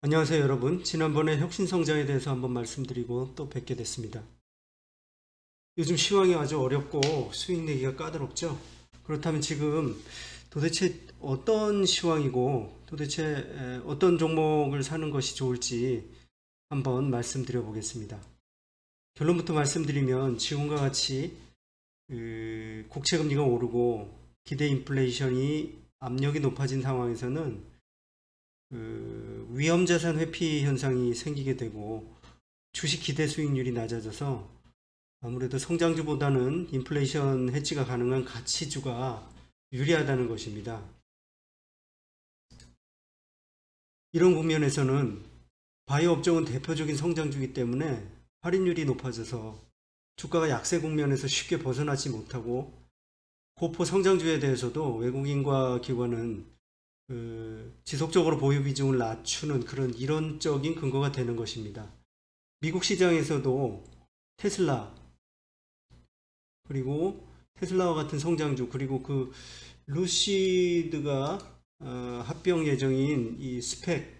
안녕하세요 여러분. 지난번에 혁신성장에 대해서 한번 말씀드리고 또 뵙게 됐습니다. 요즘 시황이 아주 어렵고 수익 내기가 까다롭죠. 그렇다면 지금 도대체 어떤 시황이고 도대체 어떤 종목을 사는 것이 좋을지 한번 말씀드려 보겠습니다. 결론부터 말씀드리면 지금과 같이 국채금리가 오르고 기대 인플레이션이 압력이 높아진 상황에서는 위험자산 회피 현상이 생기게 되고 주식 기대 수익률이 낮아져서 아무래도 성장주보다는 인플레이션 해지가 가능한 가치주가 유리하다는 것입니다. 이런 국면에서는 바이오 업종은 대표적인 성장주이기 때문에 할인율이 높아져서 주가가 약세 국면에서 쉽게 벗어나지 못하고 고포 성장주에 대해서도 외국인과 기관은 지속적으로 보유 비중을 낮추는 그런 이론적인 근거가 되는 것입니다. 미국 시장에서도 테슬라, 그리고 테슬라와 같은 성장주, 그리고 그 루시드가 합병 예정인 이 스펙,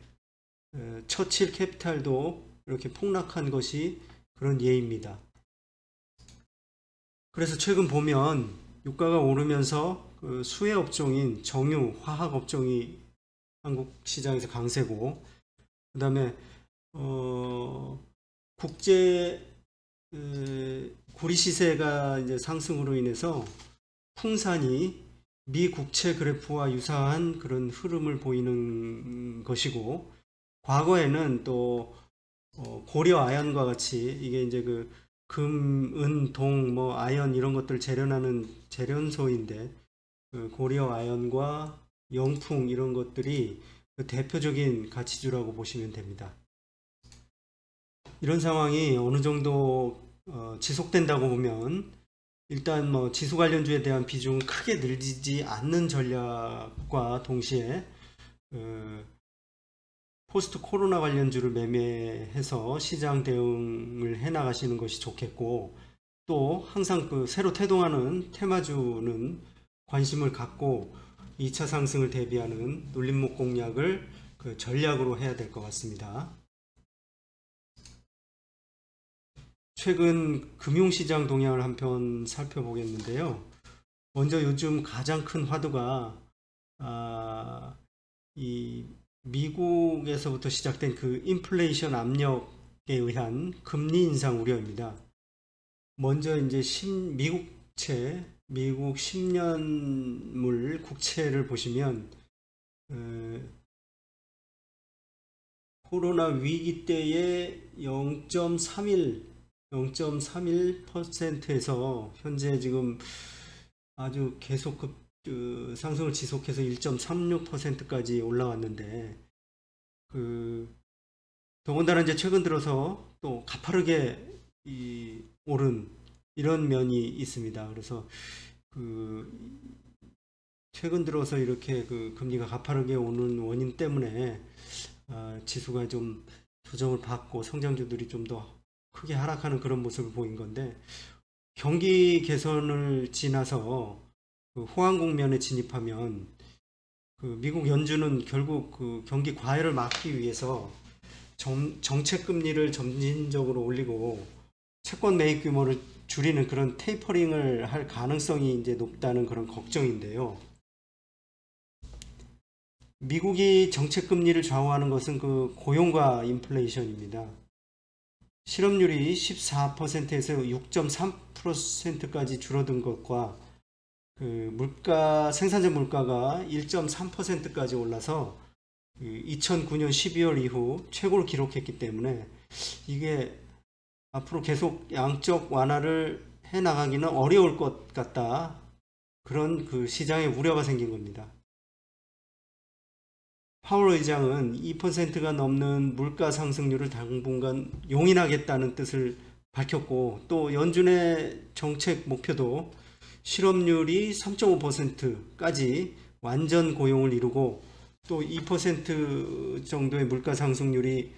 처칠 캐피탈도 이렇게 폭락한 것이 그런 예입니다. 그래서 최근 보면 유가가 오르면서 그 수혜 업종인 정유, 화학 업종이 한국 시장에서 강세고, 그 다음에 국제 구리 시세가 이제 상승으로 인해서 풍산이 미 국채 그래프와 유사한 그런 흐름을 보이는 것이고, 과거에는 또 고려 아연과 같이 이게 이제 그 금, 은, 동, 뭐 아연 이런 것들 재련하는 재련소인데 그 고려 아연과 영풍 이런 것들이 그 대표적인 가치주라고 보시면 됩니다. 이런 상황이 어느 정도 지속된다고 보면 일단 뭐 지수 관련주에 대한 비중은 크게 늘리지 않는 전략과 동시에 포스트 코로나 관련주를 매매해서 시장 대응을 해 나가시는 것이 좋겠고, 또 항상 그 새로 태동하는 테마주는 관심을 갖고 2차 상승을 대비하는 눌림목 공략을 그 전략으로 해야 될 것 같습니다. 최근 금융시장 동향을 한편 살펴보겠는데요. 먼저 요즘 가장 큰 화두가 이 미국에서부터 시작된 그 인플레이션 압력에 의한 금리 인상 우려입니다. 먼저 이제 미국 10년물 국채를 보시면 코로나 위기 때의 0.31%에서 현재 지금 아주 계속 상승을 지속해서 1.36%까지 올라왔는데, 더군다나 이제 최근 들어서 또 가파르게 오른 이런 면이 있습니다. 그래서 최근 들어서 이렇게 금리가 가파르게 오는 원인 때문에 지수가 좀 조정을 받고 성장주들이 좀 더 크게 하락하는 그런 모습을 보인 건데, 경기 개선을 지나서 호황 국면에 진입하면 미국 연준은 결국 경기 과열을 막기 위해서 정책 금리를 점진적으로 올리고 채권 매입 규모를 줄이는 그런 테이퍼링을 할 가능성이 이제 높다는 그런 걱정인데요. 미국이 정책 금리를 좌우하는 것은 그 고용과 인플레이션입니다. 실업률이 14%에서 6.3%까지 줄어든 것과 생산자 물가가 1.3%까지 올라서 2009년 12월 이후 최고를 기록했기 때문에 이게 앞으로 계속 양적 완화를 해 나가기는 어려울 것 같다. 그런 시장에 우려가 생긴 겁니다. 파월 의장은 2%가 넘는 물가 상승률을 당분간 용인하겠다는 뜻을 밝혔고, 또 연준의 정책 목표도 실업률이 3.5%까지 완전 고용을 이루고 또 2% 정도의 물가 상승률이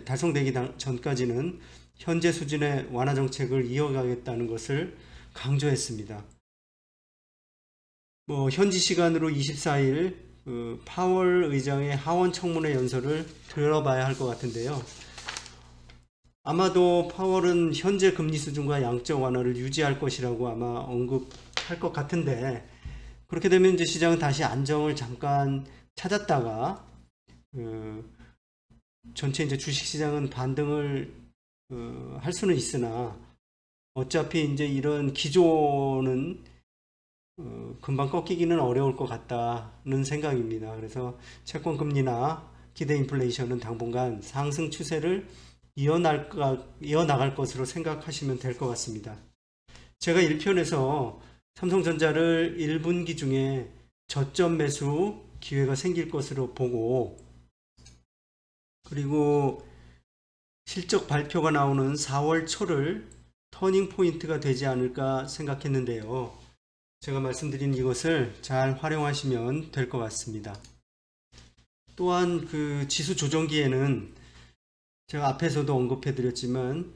달성되기 전까지는 현재 수준의 완화 정책을 이어가겠다는 것을 강조했습니다. 현지 시간으로 24일 파월 의장의 하원 청문회 연설을 들어봐야 할 것 같은데요. 아마도 파월은 현재 금리 수준과 양적 완화를 유지할 것이라고 아마 언급할 것 같은데, 그렇게 되면 이제 시장은 다시 안정을 잠깐 찾았다가 전체 이제 주식시장은 반등을 할 수는 있으나 어차피 이제 이런 기조는 금방 꺾이기는 어려울 것 같다는 생각입니다. 그래서 채권 금리나 기대 인플레이션은 당분간 상승 추세를 이어나갈 것으로 생각하시면 될 것 같습니다. 제가 1편에서 삼성전자를 1분기 중에 저점 매수 기회가 생길 것으로 보고, 그리고 실적 발표가 나오는 4월 초를 터닝 포인트가 되지 않을까 생각했는데요. 제가 말씀드린 이것을 잘 활용하시면 될 것 같습니다. 또한 그 지수 조정기에는 제가 앞에서도 언급해 드렸지만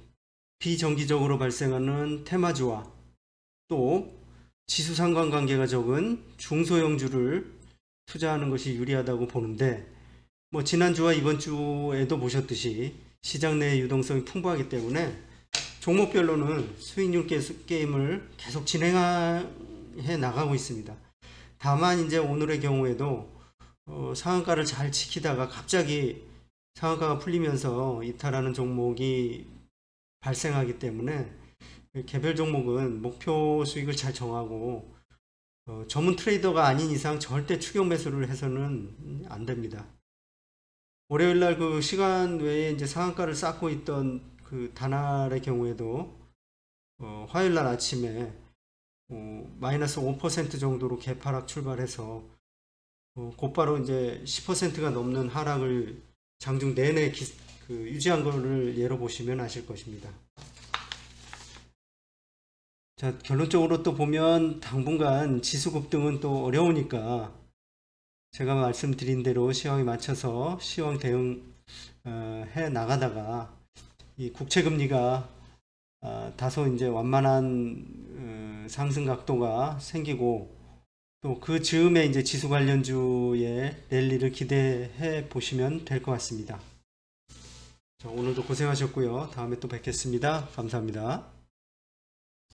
비정기적으로 발생하는 테마주와 또 지수 상관관계가 적은 중소형주를 투자하는 것이 유리하다고 보는데, 뭐 지난주와 이번 주에도 보셨듯이 시장 내의 유동성이 풍부하기 때문에 종목별로는 수익률 게임을 계속 진행해 나가고 있습니다. 다만 이제 오늘의 경우에도 상한가를 잘 지키다가 갑자기 상한가가 풀리면서 이탈하는 종목이 발생하기 때문에 개별 종목은 목표 수익을 잘 정하고 전문 트레이더가 아닌 이상 절대 추격 매수를 해서는 안 됩니다. 월요일날 그 시간 외에 이제 상한가를 쌓고 있던 그 다날의 경우에도 화요일날 아침에 마이너스 5% 정도로 개파락 출발해서 곧바로 이제 10%가 넘는 하락을 장중 내내 유지한 거를 예로 보시면 아실 것입니다. 자, 결론적으로 또 보면 당분간 지수 급등은 또 어려우니까 제가 말씀드린 대로 시황에 맞춰서 시황 대응 해 나가다가 이 국채 금리가 다소 이제 완만한 상승 각도가 생기고 또 그 즈음에 이제 지수 관련주의 랠리를 기대해 보시면 될 것 같습니다. 자, 오늘도 고생하셨고요. 다음에 또 뵙겠습니다. 감사합니다.